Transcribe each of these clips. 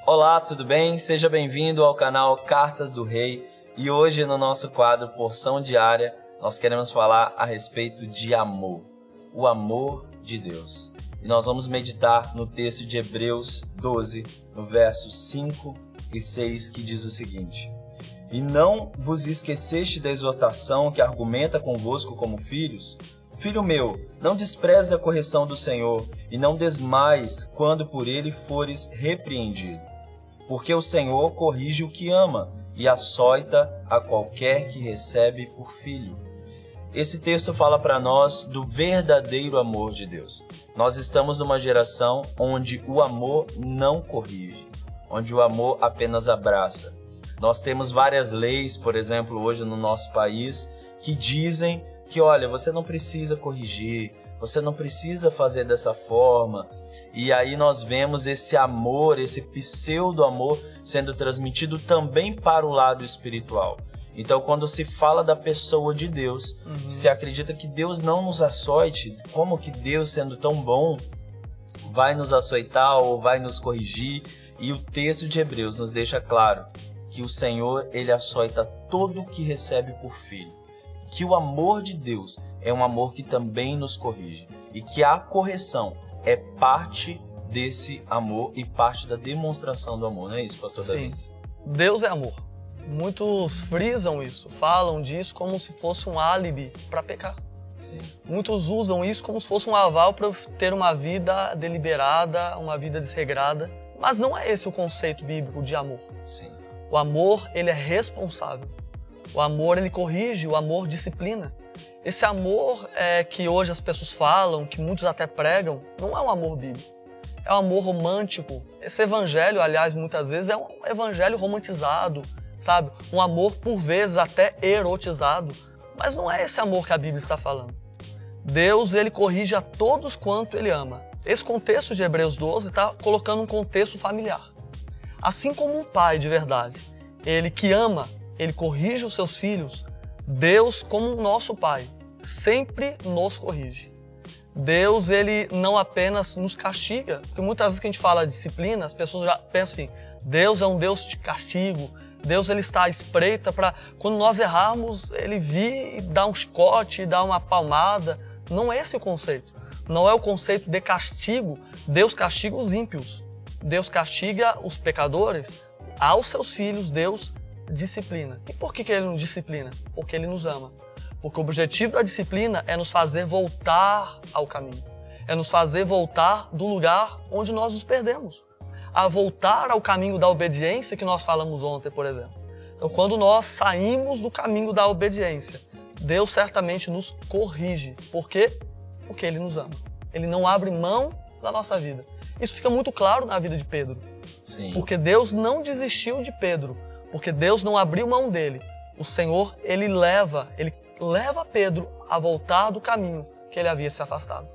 Olá, tudo bem? Seja bem-vindo ao canal Cartas do Rei e hoje no nosso quadro Porção Diária nós queremos falar a respeito de amor, o amor de Deus. E nós vamos meditar no texto de Hebreus 12, no versos 5 e 6, que diz o seguinte: E não vos esqueceste da exortação que argumenta convosco como filhos? Filho meu, não despreze a correção do Senhor, e não desmaies quando por ele fores repreendido. Porque o Senhor corrige o que ama, e açoita a qualquer que recebe por filho. Esse texto fala para nós do verdadeiro amor de Deus. Nós estamos numa geração onde o amor não corrige, onde o amor apenas abraça. Nós temos várias leis, por exemplo, hoje no nosso país, que dizem que, olha, você não precisa corrigir, você não precisa fazer dessa forma. E aí nós vemos esse amor, esse pseudo-amor sendo transmitido também para o lado espiritual. Então, quando se fala da pessoa de Deus, se acredita que Deus não nos açoite, como que Deus, sendo tão bom, vai nos açoitar ou vai nos corrigir? E o texto de Hebreus nos deixa claro que o Senhor, ele açoita todo o que recebe por filho. Que o amor de Deus é um amor que também nos corrige. E que a correção é parte desse amor e parte da demonstração do amor. Não é isso, pastor Davi? Sim. Deus é amor. Muitos frisam isso, falam disso como se fosse um álibi para pecar. Sim. Muitos usam isso como se fosse um aval para ter uma vida deliberada, uma vida desregrada. Mas não é esse o conceito bíblico de amor. Sim. O amor, ele é responsável. O amor, ele corrige, o amor disciplina. Esse amor que hoje as pessoas falam, que muitos até pregam, não é um amor bíblico. É um amor romântico. Esse evangelho, aliás, muitas vezes é um evangelho romantizado, sabe? Um amor, por vezes, até erotizado. Mas não é esse amor que a Bíblia está falando. Deus, ele corrige a todos quanto ele ama. Esse contexto de Hebreus 12 está colocando um contexto familiar. Assim como um pai de verdade, ele que ama, ele corrige os seus filhos, Deus, como nosso pai, sempre nos corrige. Deus, ele não apenas nos castiga, porque muitas vezes que a gente fala de disciplina, as pessoas já pensam assim, Deus é um Deus de castigo, Deus, ele está à espreita para, quando nós errarmos, ele vir e dar um chicote, dar uma palmada. Não é esse o conceito. Não é o conceito de castigo. Deus castiga os ímpios. Deus castiga os pecadores. Aos seus filhos, Deus disciplina. E por que ele nos disciplina? Porque ele nos ama. Porque o objetivo da disciplina é nos fazer voltar ao caminho. É nos fazer voltar do lugar onde nós nos perdemos. A voltar ao caminho da obediência que nós falamos ontem, por exemplo. Então, quando nós saímos do caminho da obediência, Deus certamente nos corrige. Por quê? Porque ele nos ama. Ele não abre mão da nossa vida. Isso fica muito claro na vida de Pedro. Sim. Porque Deus não desistiu de Pedro. Porque Deus não abriu mão dele. O Senhor, ele leva Pedro a voltar do caminho que ele havia se afastado.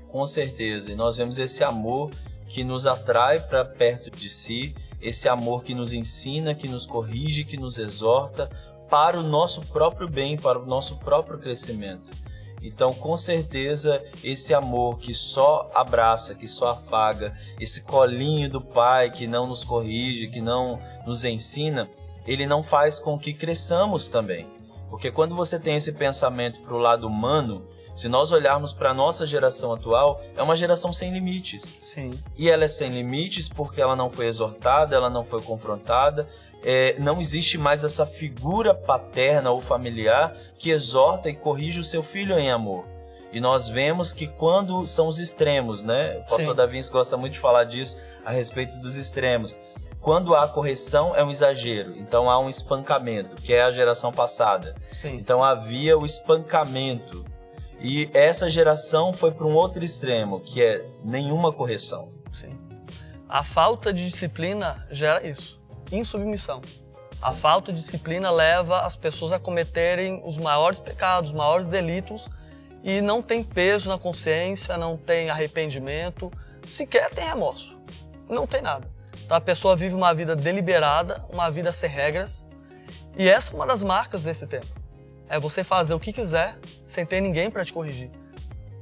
Com certeza. E nós vemos esse amor que nos atrai para perto de si, esse amor que nos ensina, que nos corrige, que nos exorta para o nosso próprio bem, para o nosso próprio crescimento. Então, com certeza, esse amor que só abraça, que só afaga, esse colinho do Pai que não nos corrige, que não nos ensina, ele não faz com que cresçamos também. Porque quando você tem esse pensamento para o lado humano, se nós olharmos para a nossa geração atual, é uma geração sem limites. Sim. E ela é sem limites porque ela não foi exortada, ela não foi confrontada. Não existe mais essa figura paterna ou familiar que exorta e corrige o seu filho em amor. E nós vemos que quando são os extremos, né? O pastor Davi gosta muito de falar disso a respeito dos extremos. Quando há correção é um exagero, então há um espancamento, que é a geração passada. Sim. Então havia o espancamento. E essa geração foi para um outro extremo, que é nenhuma correção. Sim. A falta de disciplina gera isso. Insubmissão. Sim. A falta de disciplina leva as pessoas a cometerem os maiores pecados, os maiores delitos e não tem peso na consciência, não tem arrependimento, sequer tem remorso. Não tem nada. Então a pessoa vive uma vida deliberada, uma vida sem regras e essa é uma das marcas desse tempo. É você fazer o que quiser sem ter ninguém para te corrigir.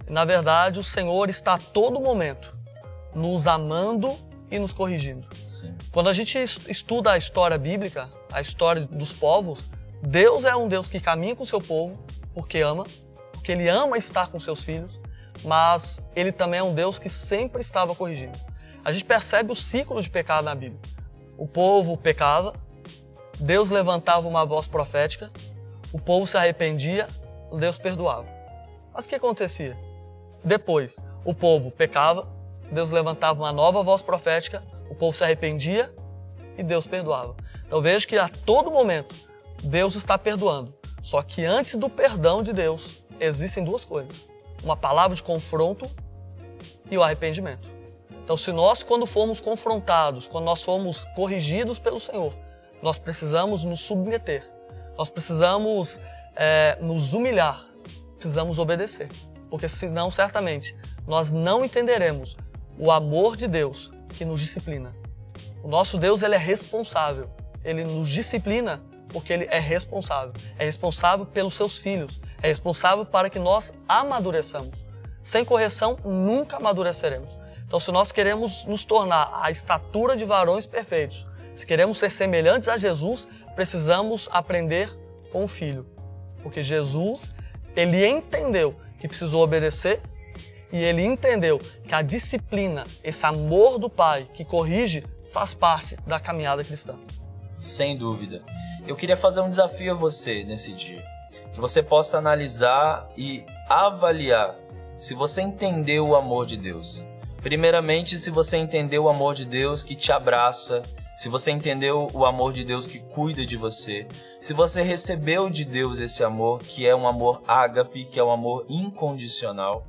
Na verdade, o Senhor está a todo momento nos amando e nos corrigindo. Sim. Quando a gente estuda a história bíblica, a história dos povos, Deus é um Deus que caminha com o seu povo porque Ele ama estar com seus filhos, mas Ele também é um Deus que sempre estava corrigindo. A gente percebe o ciclo de pecado na Bíblia. O povo pecava, Deus levantava uma voz profética, o povo se arrependia, Deus perdoava. Mas o que acontecia? Depois, o povo pecava, Deus levantava uma nova voz profética, o povo se arrependia e Deus perdoava. Então veja que a todo momento Deus está perdoando. Só que antes do perdão de Deus, existem duas coisas. Uma palavra de confronto e o arrependimento. Então se nós, quando formos confrontados, quando nós formos corrigidos pelo Senhor, nós precisamos nos submeter. Nós precisamos nos humilhar. Precisamos obedecer. Porque senão, certamente, nós não entenderemos o amor de Deus que nos disciplina. O nosso Deus, Ele é responsável. Ele nos disciplina porque Ele é responsável. É responsável pelos seus filhos. É responsável para que nós amadureçamos. Sem correção, nunca amadureceremos. Então, se nós queremos nos tornar a estatura de varões perfeitos, se queremos ser semelhantes a Jesus, precisamos aprender com o Filho. Porque Jesus, Ele entendeu que precisou obedecer e Ele entendeu que a disciplina, esse amor do Pai que corrige, faz parte da caminhada cristã. Sem dúvida. Eu queria fazer um desafio a você nesse dia. Que você possa analisar e avaliar se você entendeu o amor de Deus. Primeiramente, se você entendeu o amor de Deus que te abraça, se você entendeu o amor de Deus que cuida de você, se você recebeu de Deus esse amor, que é um amor ágape, que é um amor incondicional,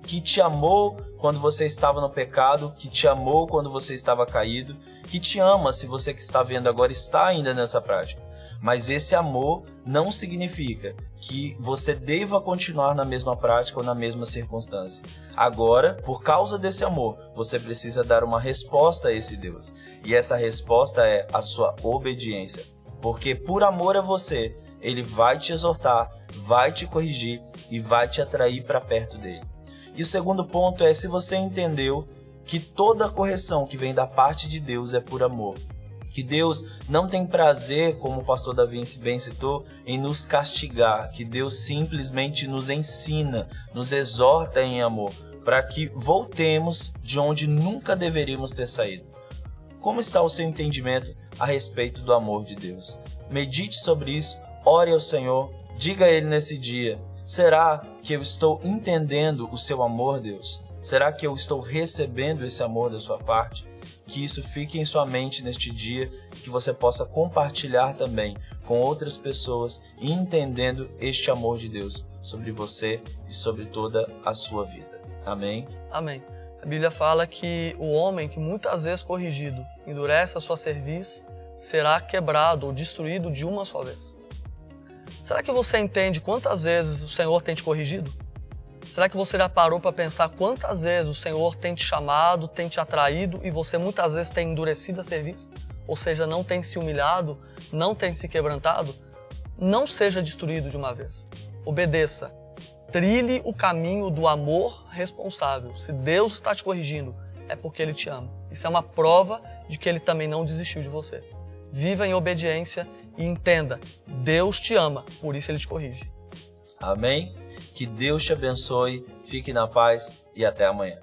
que te amou quando você estava no pecado, que te amou quando você estava caído, que te ama se você que está vendo agora está ainda nessa prática. Mas esse amor não significa que você deva continuar na mesma prática ou na mesma circunstância. Agora, por causa desse amor, você precisa dar uma resposta a esse Deus. E essa resposta é a sua obediência. Porque por amor a você, Ele vai te exortar, vai te corrigir e vai te atrair para perto dele. E o segundo ponto é se você entendeu que toda correção que vem da parte de Deus é por amor. Que Deus não tem prazer, como o pastor Davi bem citou, em nos castigar. Que Deus simplesmente nos ensina, nos exorta em amor, para que voltemos de onde nunca deveríamos ter saído. Como está o seu entendimento a respeito do amor de Deus? Medite sobre isso, ore ao Senhor, diga a Ele nesse dia: será que eu estou entendendo o seu amor, Deus? Será que eu estou recebendo esse amor da sua parte? Que isso fique em sua mente neste dia, que você possa compartilhar também com outras pessoas e entendendo este amor de Deus sobre você e sobre toda a sua vida. Amém? Amém. A Bíblia fala que o homem que muitas vezes corrigido endurece a sua cerviz será quebrado ou destruído de uma só vez. Será que você entende quantas vezes o Senhor tem te corrigido? Será que você já parou para pensar quantas vezes o Senhor tem te chamado, tem te atraído e você muitas vezes tem endurecido a cerviz? Ou seja, não tem se humilhado, não tem se quebrantado? Não seja destruído de uma vez. Obedeça. Trilhe o caminho do amor responsável. Se Deus está te corrigindo, é porque Ele te ama. Isso é uma prova de que Ele também não desistiu de você. Viva em obediência e entenda, Deus te ama, por isso Ele te corrige. Amém? Que Deus te abençoe, fique na paz e até amanhã.